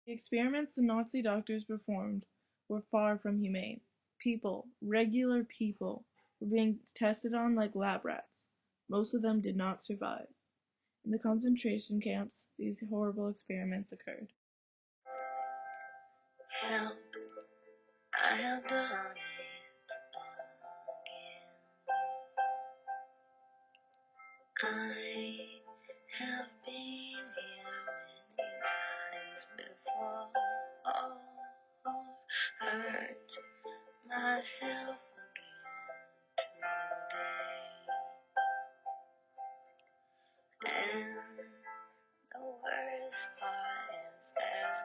The experiments the Nazi doctors performed were far from humane. People, regular people, were being tested on like lab rats. Most of them did not survive. In the concentration camps, these horrible experiments occurred. Help, I have done it again. I have been here many times before, hurt myself again today. And the worst part is there's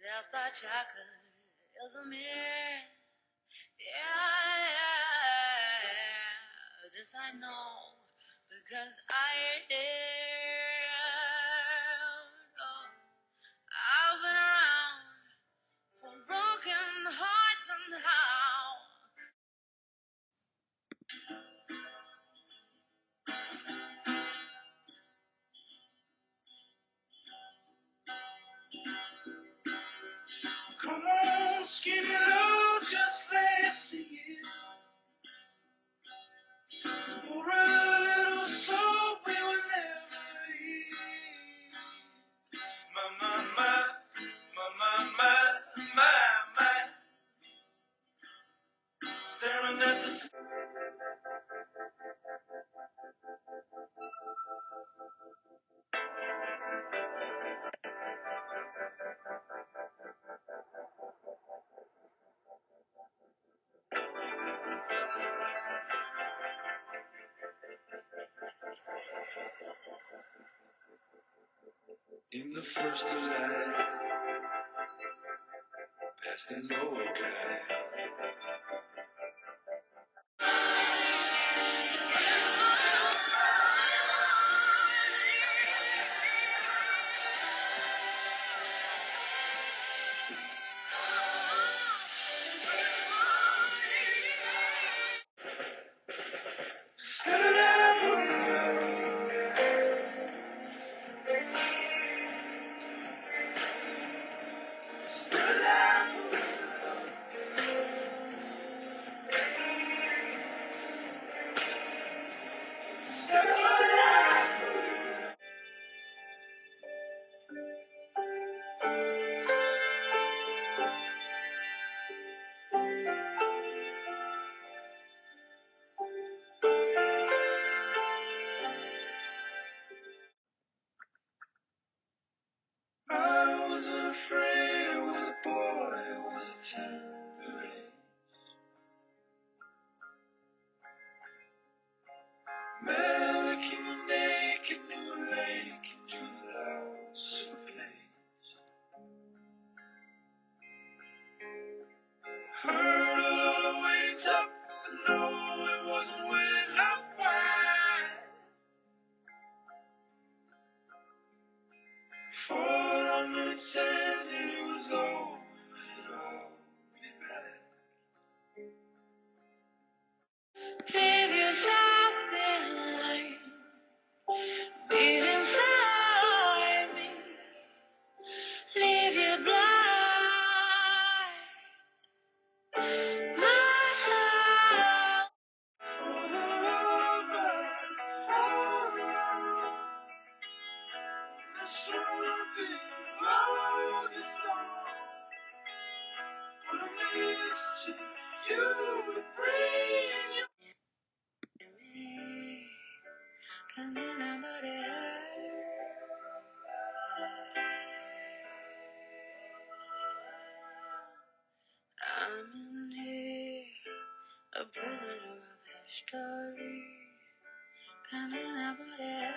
death by chocolate is a mirror. Yeah, this I know because I I've been around for broken hearts and how. Come on, skinny love, just let's see it. For a little soul we will never eat. My, staring at the sky. In the first of light, past his old guy. I wasn't afraid, I was a boy, I was a tender age. Licking my naked new lake into the house of place. Heard a lot of waiting up, but no, it wasn't waiting up wide. Fought on its end, and it was over, and it all be back. Leave yourself behind, beat inside me. Leave your blind, my love. For the love that's so big, love is long. What a mischief you would bring you. Can anybody I'm in here, a prisoner of history. Can anybody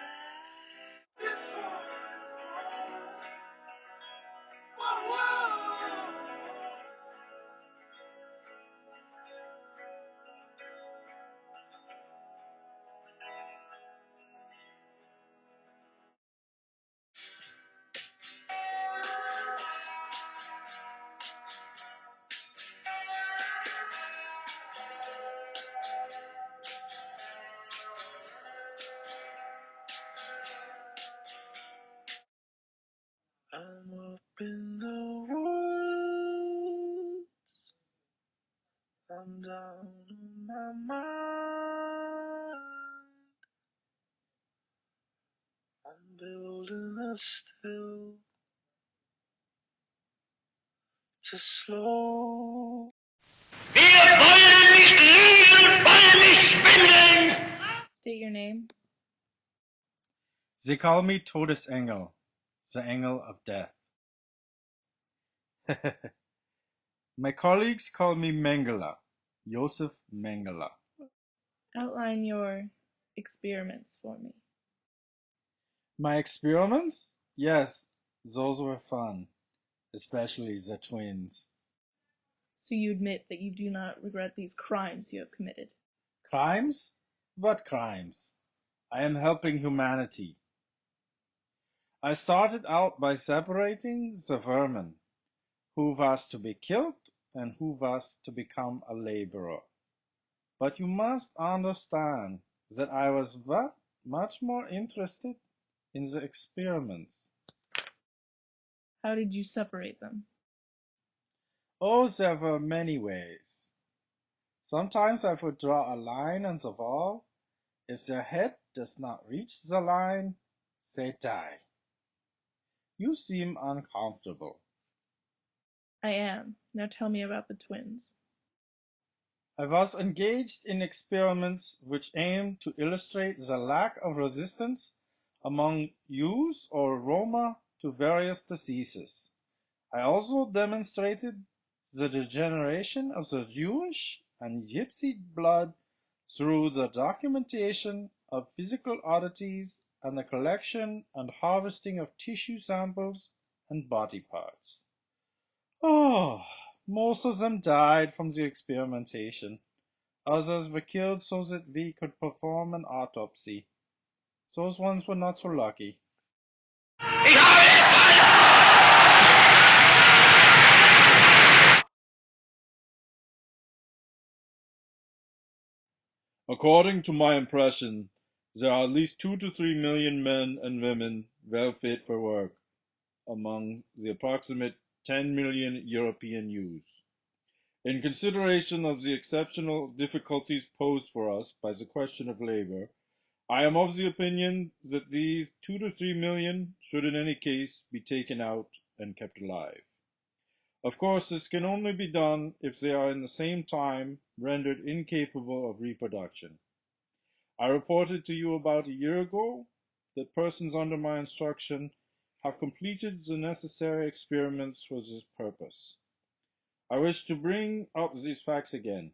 and building us still to slow. Wir wollen nicht liegen und wollen nicht schwindeln. State your name. Sie call me Todesengel, the Engel of Death. My colleagues call me Mengele, Josef Mengele. Outline your experiments for me. My experiments? Yes, those were fun, especially the twins. So you admit that you do not regret these crimes you have committed. Crimes? What crimes? I am helping humanity. I started out by separating the vermin, who was to be killed and who was to become a laborer. But you must understand that I was much more interested in the experiments. How did you separate them? Oh, there were many ways. Sometimes I would draw a line on the wall. If their head does not reach the line, they die. You seem uncomfortable. I am. Now tell me about the twins. I was engaged in experiments which aimed to illustrate the lack of resistance among Jews or Roma to various diseases. I also demonstrated the degeneration of the Jewish and Gypsy blood through the documentation of physical oddities and the collection and harvesting of tissue samples and body parts. Oh, most of them died from the experimentation. Others were killed so that we could perform an autopsy. Those ones were not so lucky. Ich habe According to my impression, there are at least 2 to 3 million men and women well fit for work among the approximate 10 million European youths. In consideration of the exceptional difficulties posed for us by the question of labor, I am of the opinion that these 2 to 3 million should in any case be taken out and kept alive. Of course, this can only be done if they are in the same time rendered incapable of reproduction. I reported to you about a year ago that persons under my instruction have completed the necessary experiments for this purpose. I wish to bring up these facts again.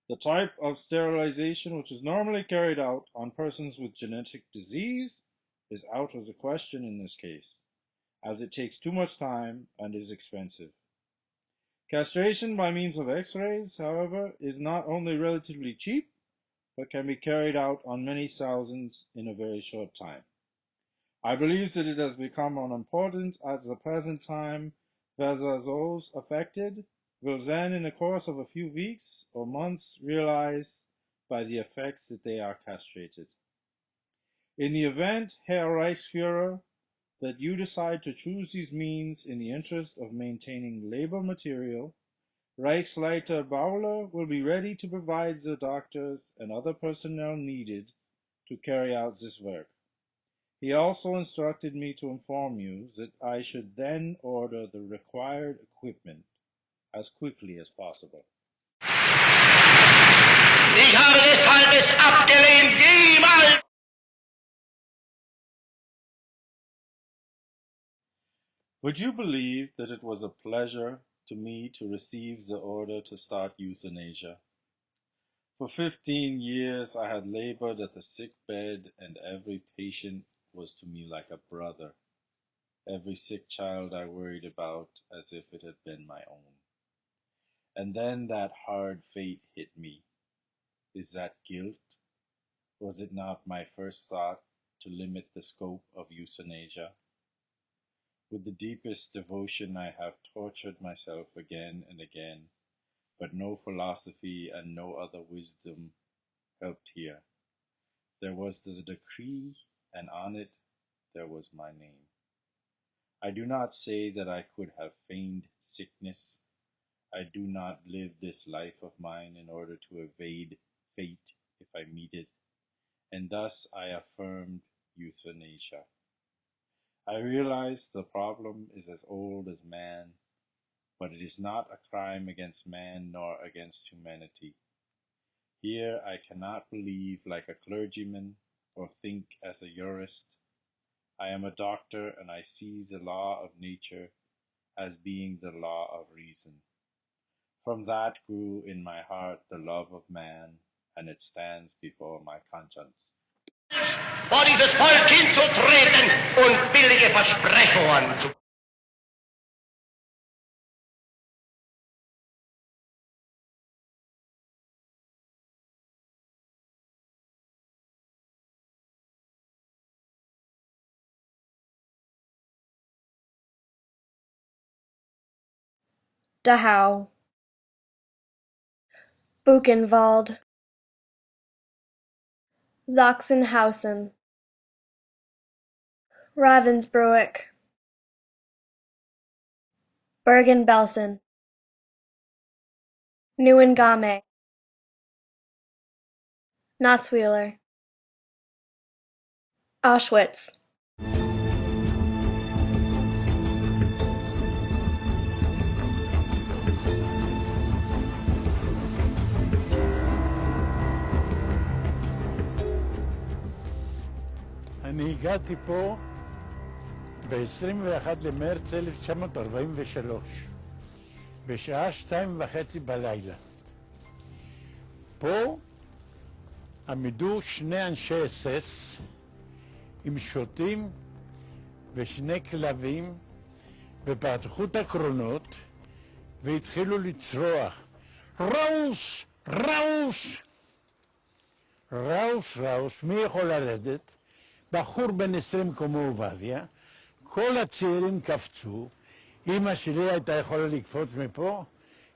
The type of sterilization which is normally carried out on persons with genetic disease is out of the question in this case, as it takes too much time and is expensive. Castration by means of X-rays, however, is not only relatively cheap, but can be carried out on many thousands in a very short time. I believe that it has become unimportant at the present time whether those affected will then in the course of a few weeks or months realize by the effects that they are castrated. In the event, Herr Reichsführer, that you decide to choose these means in the interest of maintaining labor material, Reichsleiter Bauer will be ready to provide the doctors and other personnel needed to carry out this work. He also instructed me to inform you that I should then order the required equipment as quickly as possible. Ich habe deshalb es abgelehnt, jemals. Would you believe that it was a pleasure to me to receive the order to start euthanasia? For 15 years I had labored at the sick bed, and every patient was to me like a brother. Every sick child I worried about as if it had been my own. And then that hard fate hit me. Is that guilt? Was it not my first thought to limit the scope of euthanasia? With the deepest devotion I have tortured myself again and again, but no philosophy and no other wisdom helped here. There was the decree, and on it there was my name. I do not say that I could have feigned sickness. I do not live this life of mine in order to evade fate if I meet it, and thus I affirmed euthanasia. I realize the problem is as old as man, but it is not a crime against man nor against humanity. Here I cannot believe like a clergyman or think as a jurist. I am a doctor and I see the law of nature as being the law of reason. From that grew in my heart the love of man, and it stands before my conscience. Vor dieses Volk hinzutreten und billige Versprechungen zu. Dachau, Buchenwald, Sachsenhausen, Ravensbrück, Bergen-Belsen, Neuengamme, Natzweiler, Auschwitz. אני הגעתי פה ב-21 למרץ 1943, בשעה 2:30 בלילה. פה עמדו שני אנשי אס-אס עם שוטים ושני כלבים, ופתחו את הקרונות והתחילו לצרוח, ראוש! ראוש! ראוש, ראוש, מי יכול לרדת? בחור בן 20 כמו עובדיה, כל הצעירים קפצו, אמא שלי הייתה יכולה לקפוץ מפה,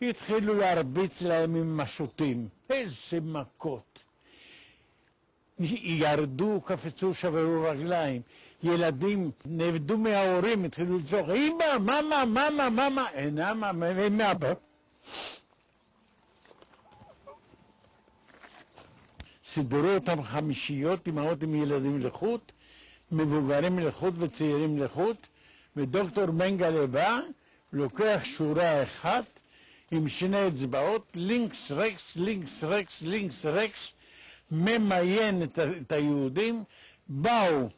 התחילו להרביץ להם עם משוטים, איזה מכות. ירדו, קפצו, שברו רגליים, ילדים נאבדו מההורים, התחילו לצעוק, אמא, מאמה, מאמה, מאמה, אינה מאמה, הם אבא. סידרו אותם חמישיות, אמהות עם ילדים לחוט, מבוגרים לחוט וצעירים לחוט, ודוקטור מנגלה בא, לוקח שורה אחת עם שני אצבעות, לינקס רקס, לינקס רקס, לינקס רקס, ממיין את היהודים, באו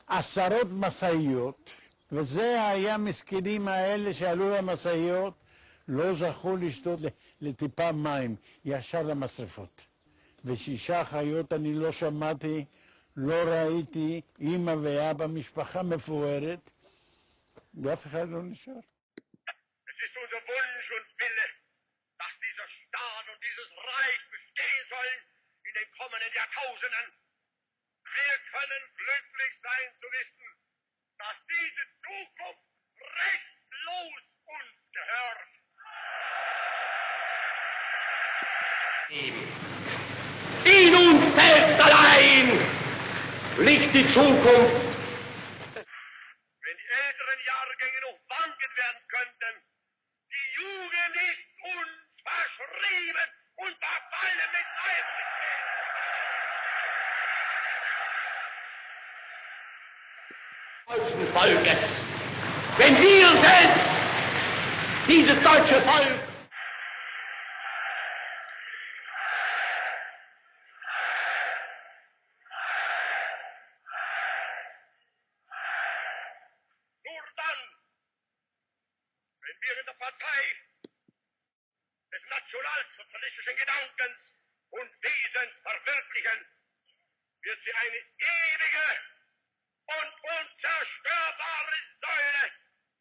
עשרות מסעיות, וזה היה מסכנים האלה שעלו למסעיות, לא זכו לשתות לטיפה מים, ישר למשרפות. ושישה חיות אני לא שמעתי, לא ראיתי, אמא ואבא, משפחה מפוארת, ואף אחד לא נשאר. Es ist unser Wunsch und Wille, dass dieser Staat und dieses Reich bestehen sollen in den kommenden Jahrtausenden. Wir können glücklich sein zu wissen, dass diese Zukunft restlos uns gehört. In uns selbst allein liegt die Zukunft. Wenn die älteren Jahrgänge noch wanken werden könnten, die Jugend ist uns verschrieben und verfallen mit Leiblichkeit. Deutschen Volkes, wenn wir selbst, dieses deutsche Volk, nur dann, wenn wir in der Partei des nationalsozialistischen Gedankens und Wesens verwirklichen, wird sie eine ewige und unzerstörbare Säule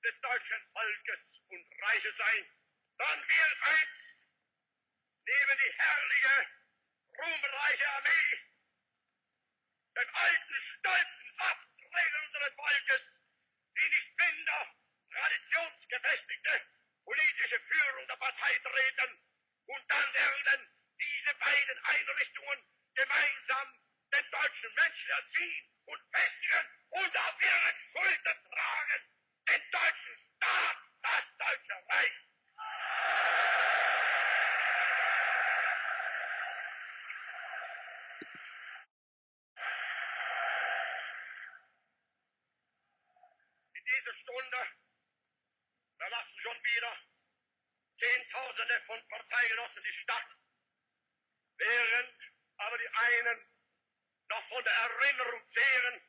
des deutschen Volkes und Reiches sein. Dann wird einst neben die herrliche, ruhmreiche Armee den alten, stolzen Waffenträger unseres Volkes, die nicht minder traditionsgefestigte politische Führung der Partei treten, und dann werden diese beiden Einrichtungen gemeinsam den deutschen Menschen erziehen und festigen und auf ihren Schultern tragen den deutschen Staat, das Deutsche Reich. Stunde verlassen schon wieder Zehntausende von Parteigenossen die Stadt, während aber die einen noch von der Erinnerung zehren,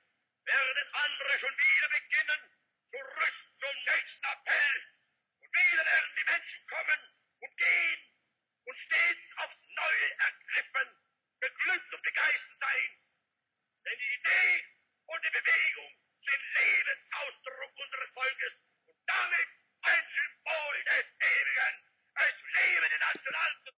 werden andere schon wieder beginnen, zurück zum nächsten Appell. Und wieder werden die Menschen kommen und gehen und stets aufs Neue ergriffen, beglückt und begeistert sein. Denn die Idee und die Bewegung sind Lebensausdruck unseres Volkes und damit ein Symbol des Ewigen. Es lebe die Nationalsozialismus!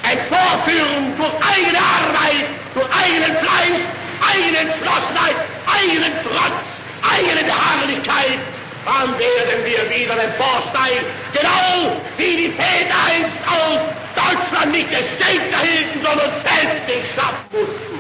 Ein Vorführen durch eigene Arbeit, durch eigenen Fleiß, eigene Entschlossenheit, eigenen Trotz, eigene Beharrlichkeit, dann werden wir wieder emporsteigen, genau wie die Väter einst auch Deutschland nicht des Selbst erhielten, sondern selbst nicht schaffen mussten.